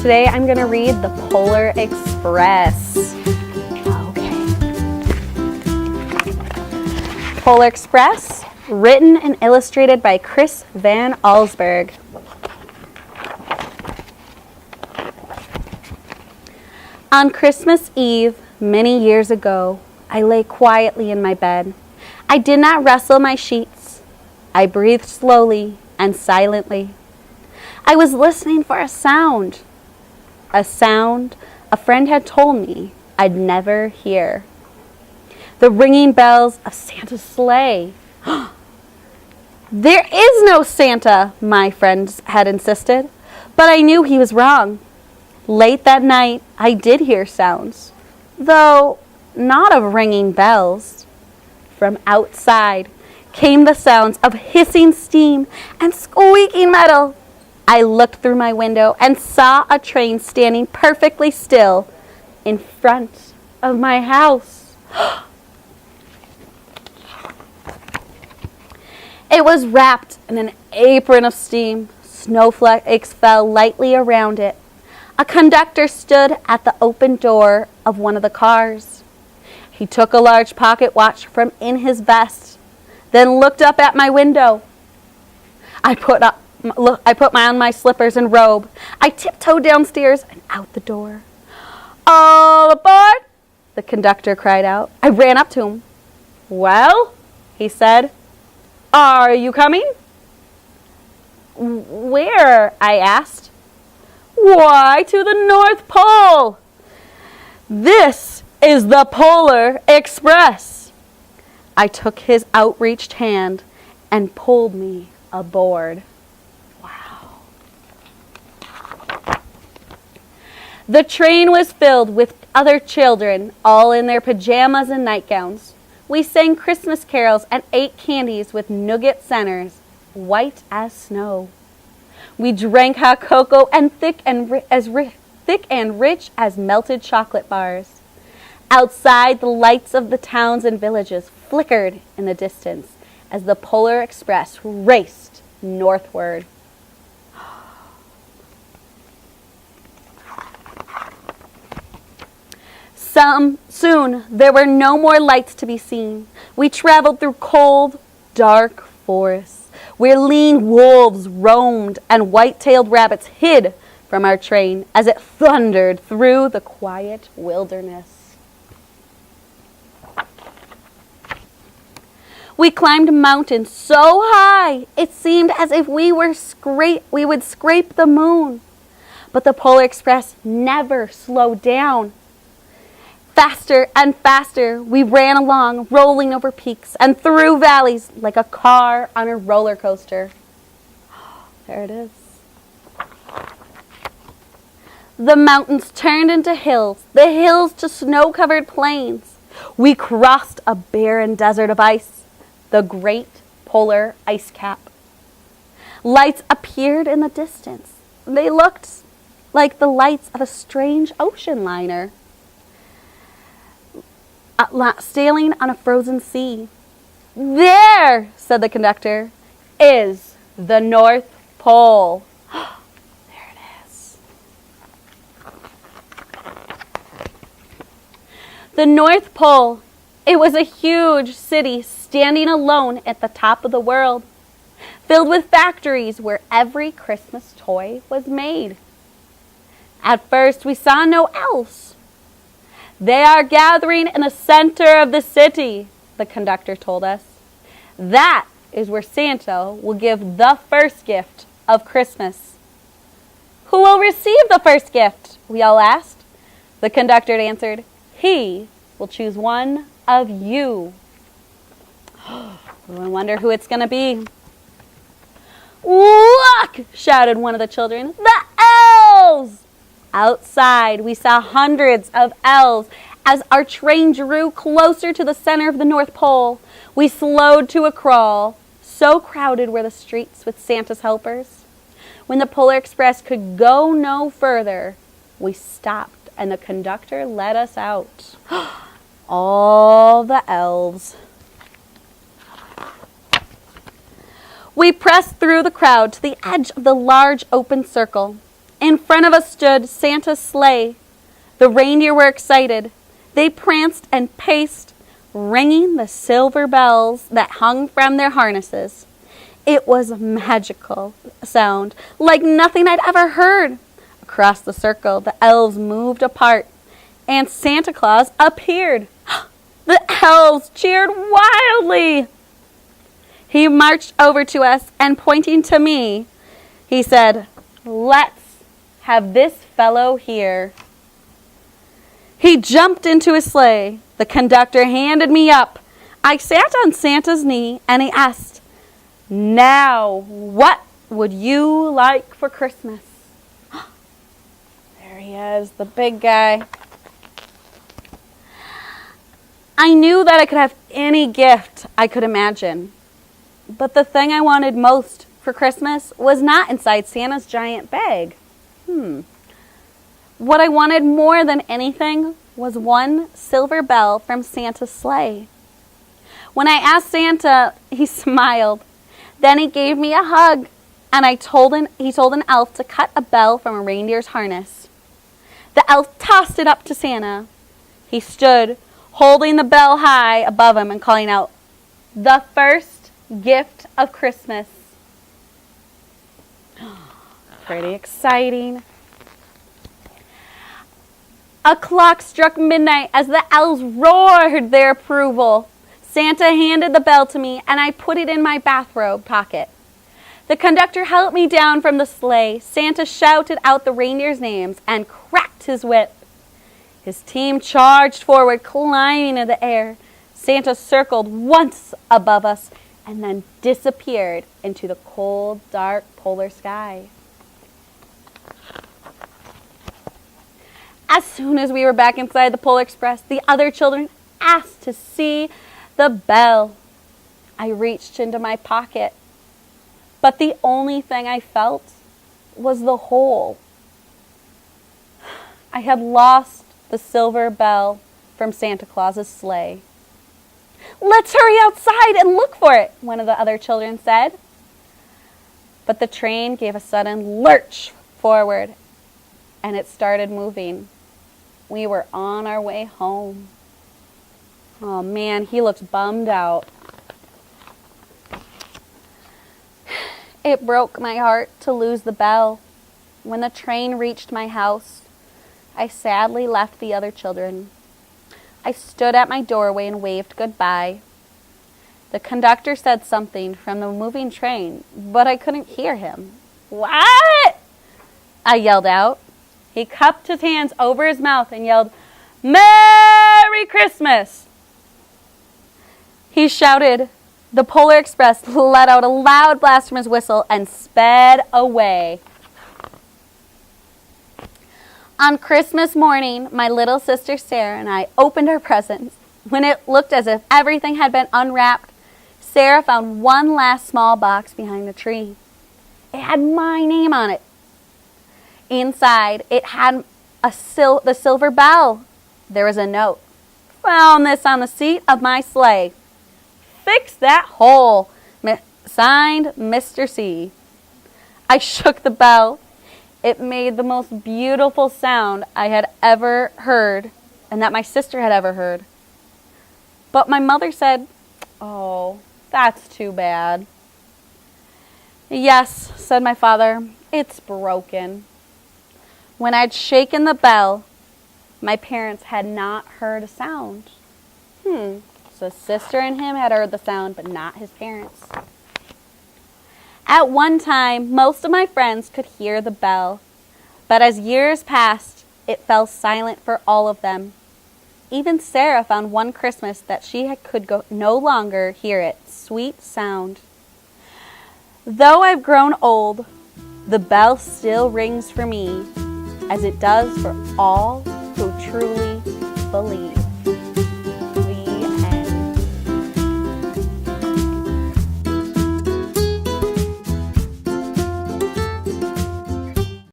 Today I'm going to read The Polar Express. Okay. Polar Express, written and illustrated by Chris Van Allsburg. On Christmas Eve, many years ago, I lay quietly in my bed. I did not rustle my sheets. I breathed slowly and silently. I was listening for a sound a friend had told me I'd never hear. The ringing bells of Santa's sleigh. There is no Santa, my friends had insisted, but I knew he was wrong. Late that night, I did hear sounds, though not of ringing bells. From outside came the sounds of hissing steam and squeaking metal. I looked through my window and saw a train standing perfectly still in front of my house. It was wrapped in an apron of steam. Snowflakes fell lightly around it. A conductor stood at the open door of one of the cars. He took a large pocket watch from in his vest, then looked up at my window. I put on my slippers and robe. I tiptoed downstairs and out the door. "All aboard!" the conductor cried out. I ran up to him. "Well," he said, "are you coming?" "Where?" I asked. "Why, to the North Pole. This is the Polar Express." I took his outreached hand and pulled me aboard. The train was filled with other children, all in their pajamas and nightgowns. We sang Christmas carols and ate candies with nougat centers, white as snow. We drank hot cocoa and thick and rich as melted chocolate bars. Outside, the lights of the towns and villages flickered in the distance as the Polar Express raced northward. Soon, there were no more lights to be seen. We traveled through cold, dark forests, where lean wolves roamed and white-tailed rabbits hid from our train as it thundered through the quiet wilderness. We climbed mountains so high, it seemed as if we would scrape the moon. But the Polar Express never slowed down. Faster and faster, we ran along, rolling over peaks and through valleys like a car on a roller coaster. There it is. The mountains turned into hills, the hills to snow-covered plains. We crossed a barren desert of ice, the Great Polar Ice Cap. Lights appeared in the distance. They looked like the lights of a strange ocean liner sailing on a frozen sea. "There," said the conductor, "is the North Pole." There it is. The North Pole. It was a huge city standing alone at the top of the world, filled with factories where every Christmas toy was made. At first, we saw no elves. "They are gathering in the center of the city," the conductor told us. "That is where Santa will give the first gift of Christmas." "Who will receive the first gift?" we all asked. The conductor answered, "He will choose one of you." I wonder who it's going to be. "Look!" shouted one of the children. "The elves!" Outside, we saw hundreds of elves. As our train drew closer to the center of the North Pole, we slowed to a crawl. So crowded were the streets with Santa's helpers. When the Polar Express could go no further, we stopped and the conductor let us out. All the elves. We pressed through the crowd to the edge of the large open circle. In front of us stood Santa's sleigh. The reindeer were excited. They pranced and paced, ringing the silver bells that hung from their harnesses. It was a magical sound, like nothing I'd ever heard. Across the circle, the elves moved apart, and Santa Claus appeared. The elves cheered wildly. He marched over to us, and pointing to me, he said, "Let's have this fellow here." He jumped into his sleigh. The conductor handed me up. I sat on Santa's knee, and he asked, "Now, what would you like for Christmas?" There he is, the big guy. I knew that I could have any gift I could imagine. But the thing I wanted most for Christmas was not inside Santa's giant bag. What I wanted more than anything was one silver bell from Santa's sleigh. When I asked Santa, he smiled. Then he gave me a hug, and he told an elf to cut a bell from a reindeer's harness. The elf tossed it up to Santa. He stood, holding the bell high above him and calling out, "The first gift of Christmas." Pretty exciting. A clock struck midnight as the elves roared their approval. Santa handed the bell to me, and I put it in my bathrobe pocket. The conductor helped me down from the sleigh. Santa shouted out the reindeers' names and cracked his whip. His team charged forward, climbing into the air. Santa circled once above us and then disappeared into the cold, dark polar sky. As soon as we were back inside the Polar Express, the other children asked to see the bell. I reached into my pocket, but the only thing I felt was the hole. I had lost the silver bell from Santa Claus's sleigh. "Let's hurry outside and look for it," one of the other children said. But the train gave a sudden lurch forward, and it started moving. We were on our way home. Oh man, he looks bummed out. It broke my heart to lose the bell. When the train reached my house, I sadly left the other children. I stood at my doorway and waved goodbye. The conductor said something from the moving train, but I couldn't hear him. "What?" I yelled out. He cupped his hands over his mouth and yelled, "Merry Christmas!" He shouted. The Polar Express let out a loud blast from his whistle and sped away. On Christmas morning, my little sister Sarah and I opened our presents. When it looked as if everything had been unwrapped, Sarah found one last small box behind the tree. It had my name on it. Inside, it had the silver bell. There was a note. "Found this on the seat of my sleigh. Fix that hole. Signed, Mr. C." I shook the bell. It made the most beautiful sound I had ever heard, and that my sister had ever heard. But my mother said, "Oh, that's too bad." "Yes," said my father, "it's broken." When I'd shaken the bell, my parents had not heard a sound. So sister and him had heard the sound, but not his parents. At one time, most of my friends could hear the bell, but as years passed, it fell silent for all of them. Even Sarah found one Christmas that she could no longer hear its sweet sound. Though I've grown old, the bell still rings for me, as it does for all who truly believe.